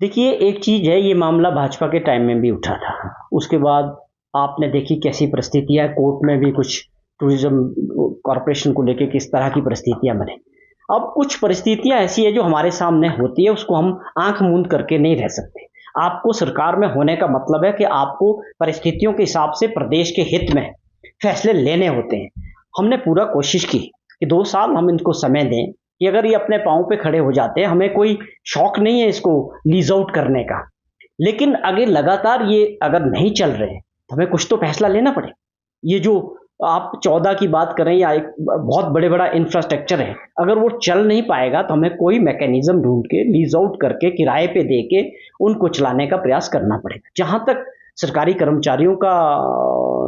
देखिए, एक चीज़ है, ये मामला भाजपा के टाइम में भी उठा था। उसके बाद आपने देखी कैसी परिस्थितियाँ, कोर्ट में भी कुछ टूरिज़्म कॉर्पोरेशन को लेके किस तरह की परिस्थितियाँ बनी। अब कुछ परिस्थितियाँ ऐसी है जो हमारे सामने होती है, उसको हम आँख मूंद करके नहीं रह सकते। आपको सरकार में होने का मतलब है कि आपको परिस्थितियों के हिसाब से प्रदेश के हित में फैसले लेने होते हैं। हमने पूरा कोशिश की कि 2 साल हम इनको समय दें कि अगर ये अपने पाँव पे खड़े हो जाते हैं, हमें कोई शौक नहीं है इसको लीज़ आउट करने का। लेकिन अगर लगातार ये अगर नहीं चल रहे हैं, तो हमें कुछ तो फैसला लेना पड़ेगा। ये जो आप 14 की बात करें या एक बहुत बड़ा इंफ्रास्ट्रक्चर है, अगर वो चल नहीं पाएगा तो हमें कोई मैकेनिज़्म ढूँढ के लीज़ आउट करके किराए पे दे के उनको चलाने का प्रयास करना पड़ेगा। जहाँ तक सरकारी कर्मचारियों का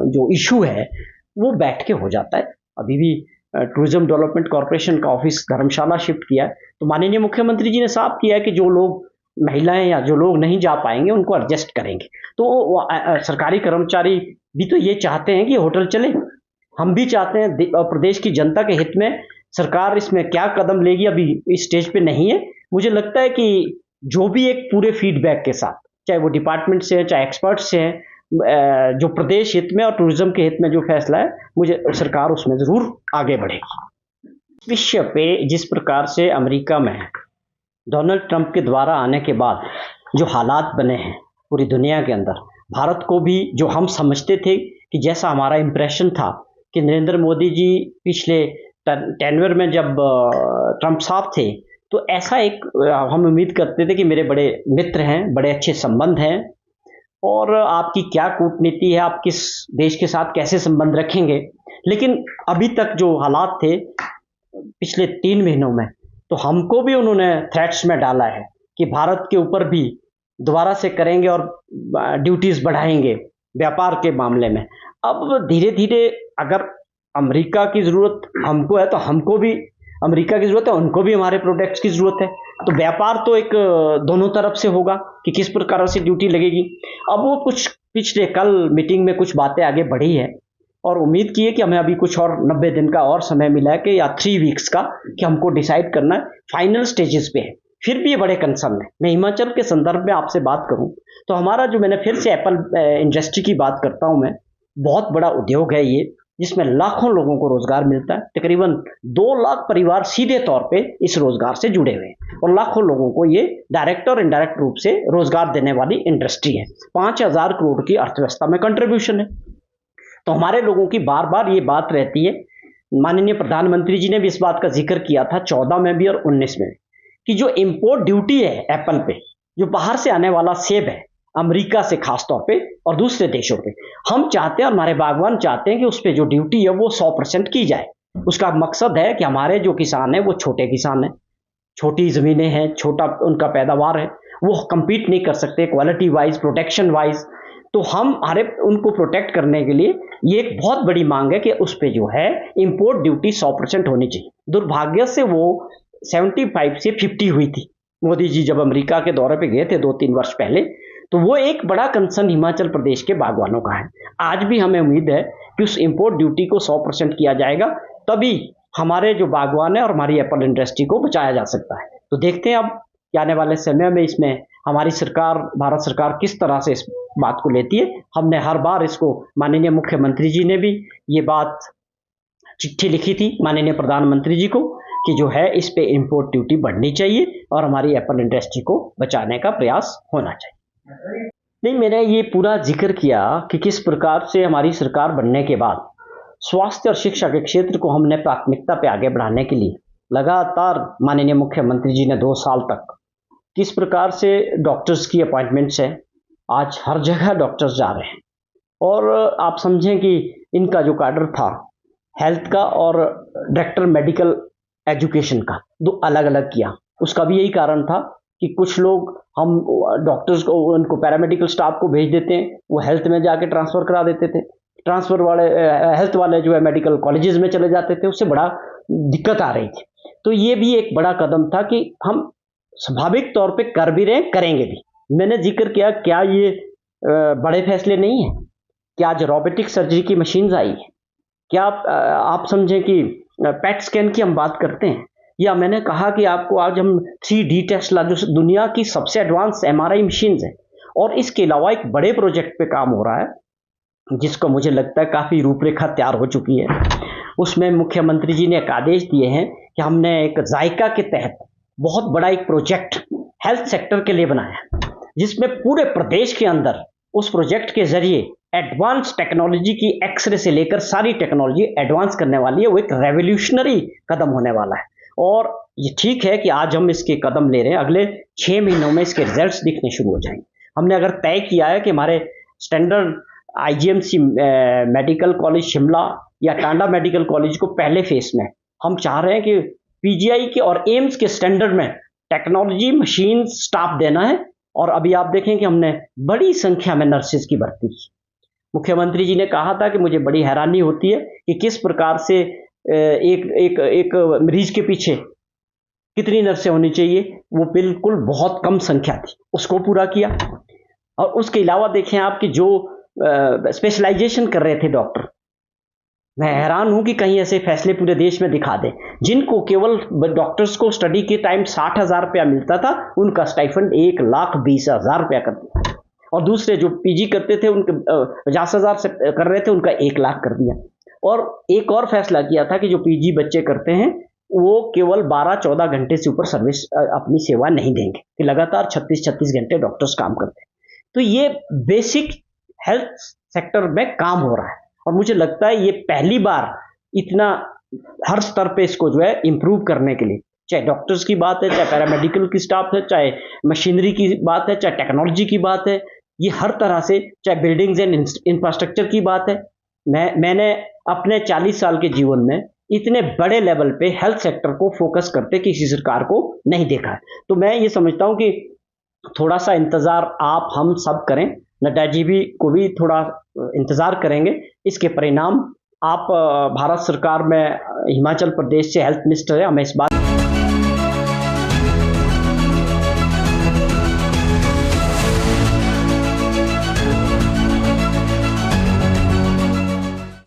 जो इश्यू है, वो बैठ के हो जाता है। अभी भी टूरिज्म डेवलपमेंट कॉर्पोरेशन का ऑफिस धर्मशाला शिफ्ट किया है, तो माननीय मुख्यमंत्री जी ने साफ किया है कि जो लोग महिलाएं या जो लोग नहीं जा पाएंगे उनको एडजस्ट करेंगे। तो सरकारी कर्मचारी भी तो ये चाहते हैं कि होटल चले, हम भी चाहते हैं। और प्रदेश की जनता के हित में सरकार इसमें क्या कदम लेगी अभी इस स्टेज पे नहीं है। मुझे लगता है कि जो भी एक पूरे फीडबैक के साथ, चाहे वो डिपार्टमेंट से है चाहे एक्सपर्ट से है, जो प्रदेश हित में और टूरिज्म के हित में जो फैसला है, मुझे सरकार उसमें जरूर आगे बढ़ेगी। विषय पे जिस प्रकार से अमेरिका में डोनाल्ड ट्रंप के द्वारा आने के बाद जो हालात बने हैं पूरी दुनिया के अंदर, भारत को भी जो हम समझते थे कि जैसा हमारा इम्प्रेशन था कि नरेंद्र मोदी जी पिछले टेन्योर में जब ट्रंप साहब थे, तो ऐसा एक हम उम्मीद करते थे कि मेरे बड़े मित्र हैं, बड़े अच्छे संबंध हैं और आपकी क्या कूटनीति है, आप किस देश के साथ कैसे संबंध रखेंगे। लेकिन अभी तक जो हालात थे पिछले 3 महीनों में, तो हमको भी उन्होंने थ्रेट्स में डाला है कि भारत के ऊपर भी दोबारा से करेंगे और ड्यूटीज बढ़ाएंगे व्यापार के मामले में। अब धीरे धीरे अगर अमेरिका की ज़रूरत हमको है तो हमको भी अमेरिका की ज़रूरत है, उनको भी हमारे प्रोडक्ट्स की ज़रूरत है। तो व्यापार तो एक दोनों तरफ से होगा कि किस प्रकार से ड्यूटी लगेगी। अब वो कुछ पिछले कल मीटिंग में कुछ बातें आगे बढ़ी है और उम्मीद की है कि हमें अभी कुछ और 90 दिन का और समय मिला है कि या 3 वीक्स का, कि हमको डिसाइड करना है। फाइनल स्टेजेस पे है, फिर भी ये बड़े कंसर्न है। मैं हिमाचल के संदर्भ में आपसे बात करूं तो हमारा जो, मैंने फिर से एप्पल इंडस्ट्री की बात करता हूं, मैं बहुत बड़ा उद्योग है ये, जिसमें लाखों लोगों को रोजगार मिलता है। तकरीबन 2 लाख परिवार सीधे तौर पे इस रोजगार से जुड़े हुए हैं और लाखों लोगों को ये डायरेक्ट और इनडायरेक्ट रूप से रोजगार देने वाली इंडस्ट्री है। 5,000 करोड़ की अर्थव्यवस्था में कंट्रीब्यूशन है। तो हमारे लोगों की बार बार ये बात रहती है, माननीय प्रधानमंत्री जी ने भी इस बात का जिक्र किया था 14 में भी और 19 में भी, कि जो इंपोर्ट ड्यूटी है एप्पल पे, जो बाहर से आने वाला सेब है अमेरिका से खास तौर पे और दूसरे देशों पे, हम चाहते हैं और हमारे बागवान चाहते हैं कि उस पे जो ड्यूटी है वो 100% की जाए। उसका मकसद है कि हमारे जो किसान है वो छोटे किसान हैं, छोटी ज़मीनें हैं, छोटा उनका पैदावार है, वो compete नहीं कर सकते क्वालिटी वाइज, प्रोटेक्शन वाइज। तो हम उनको प्रोटेक्ट करने के लिए ये एक बहुत बड़ी मांग है कि उस पे जो है इंपोर्ट ड्यूटी 100% होनी चाहिए। दुर्भाग्य से वो 75 से 50 हुई थी। मोदी जी जब अमेरिका के दौरे पे गए थे 2-3 वर्ष पहले, तो वो एक बड़ा कंसर्न हिमाचल प्रदेश के बागवानों का है। आज भी हमें उम्मीद है कि उस इंपोर्ट ड्यूटी को 100% किया जाएगा, तभी हमारे जो बागवान है और हमारी एप्पल इंडस्ट्री को बचाया जा सकता है। तो देखते हैं अब कि आने वाले समय में इसमें हमारी सरकार, भारत सरकार किस तरह से इस बात को लेती है। हमने हर बार इसको, माननीय मुख्यमंत्री जी ने भी ये बात चिट्ठी लिखी थी माननीय प्रधानमंत्री जी को कि जो है इस पे इंपोर्ट ड्यूटी बढ़नी चाहिए और हमारी एप्पल इंडस्ट्री को बचाने का प्रयास होना चाहिए। नहीं, मैंने ये पूरा जिक्र किया कि किस प्रकार से हमारी सरकार बनने के बाद स्वास्थ्य और शिक्षा के क्षेत्र को हमने प्राथमिकता पे आगे बढ़ाने के लिए लगातार माननीय मुख्यमंत्री जी ने 2 साल तक किस प्रकार से डॉक्टर्स की अपॉइंटमेंट्स है, आज हर जगह डॉक्टर्स जा रहे हैं। और आप समझें कि इनका जो कैडर था हेल्थ का और डायरेक्टर मेडिकल एजुकेशन का, 2 अलग अलग किया। उसका भी यही कारण था कि कुछ लोग, हम डॉक्टर्स को, उनको पैरामेडिकल स्टाफ को भेज देते हैं, वो हेल्थ में जाके ट्रांसफ़र करा देते थे। ट्रांसफ़र वाले हेल्थ वाले जो है मेडिकल कॉलेजेस में चले जाते थे, उससे बड़ा दिक्कत आ रही थी। तो ये भी एक बड़ा कदम था कि हम स्वाभाविक तौर पे कर भी रहे, करेंगे भी। मैंने जिक्र किया, क्या ये बड़े फैसले नहीं हैं? क्या आज रोबोटिक सर्जरी की मशीन्स आई है? क्या आप समझें कि पेट स्कैन की हम बात करते हैं, या मैंने कहा कि आपको आज हम 3D टेस्ट ला, जो दुनिया की सबसे एडवांस MRI मशीन्स है, और इसके अलावा एक बड़े प्रोजेक्ट पे काम हो रहा है जिसको मुझे लगता है काफ़ी रूपरेखा तैयार हो चुकी है। उसमें मुख्यमंत्री जी ने एक आदेश दिए हैं कि हमने एक जायका के तहत बहुत बड़ा एक प्रोजेक्ट हेल्थ सेक्टर के लिए बनाया, जिसमें पूरे प्रदेश के अंदर उस प्रोजेक्ट के जरिए एडवांस टेक्नोलॉजी की एक्सरे से लेकर सारी टेक्नोलॉजी एडवांस करने वाली है। वो एक रेवोल्यूशनरी कदम होने वाला है, और ये ठीक है कि आज हम इसके कदम ले रहे हैं, अगले 6 महीनों में इसके रिजल्ट्स दिखने शुरू हो जाएंगे। हमने अगर तय किया है कि हमारे standard IGMC medical college Shimla या टांडा मेडिकल कॉलेज को पहले फेस में हम चाह रहे हैं कि PGI के और एम्स के स्टैंडर्ड में टेक्नोलॉजी, मशीन, स्टाफ देना है। और अभी आप देखें कि हमने बड़ी संख्या में नर्सेज की भर्ती की। मुख्यमंत्री जी ने कहा था कि मुझे बड़ी हैरानी होती है कि किस प्रकार से एक मरीज के पीछे कितनी नर्सें होनी चाहिए, वो बिल्कुल बहुत कम संख्या थी, उसको पूरा किया। और उसके अलावा देखें आप कि जो स्पेशलाइजेशन कर रहे थे डॉक्टर, मैं हैरान हूं कि कहीं ऐसे फैसले पूरे देश में दिखा दें जिनको केवल डॉक्टर्स को स्टडी के टाइम 60,000 रुपया मिलता था, उनका स्टाइफंड 1,20,000 रुपया कर दिया, और दूसरे जो PG करते थे उनके 50,000 से कर रहे थे, उनका 1 लाख कर दिया। और एक और फैसला किया था कि जो PG बच्चे करते हैं वो केवल 12-14 घंटे से ऊपर सर्विस अपनी सेवा नहीं देंगे, कि लगातार 36-36 घंटे डॉक्टर्स काम करते हैं। तो ये बेसिक हेल्थ सेक्टर में काम हो रहा है, और मुझे लगता है ये पहली बार इतना हर स्तर पे इसको जो है इम्प्रूव करने के लिए, चाहे डॉक्टर्स की बात है, चाहे पैरामेडिकल की स्टाफ है, चाहे मशीनरी की बात है, चाहे टेक्नोलॉजी की बात है, ये हर तरह से, चाहे बिल्डिंग्स एंड इंफ्रास्ट्रक्चर की बात है। मैंने अपने 40 साल के जीवन में इतने बड़े लेवल पे हेल्थ सेक्टर को फोकस करते किसी सरकार को नहीं देखा है। तो मैं ये समझता हूं कि थोड़ा सा इंतजार आप हम सब करें, नड्डा जी भी को भी थोड़ा इंतजार करेंगे। इसके परिणाम आप भारत सरकार में हिमाचल प्रदेश से हेल्थ मिनिस्टर है, हमें इस बात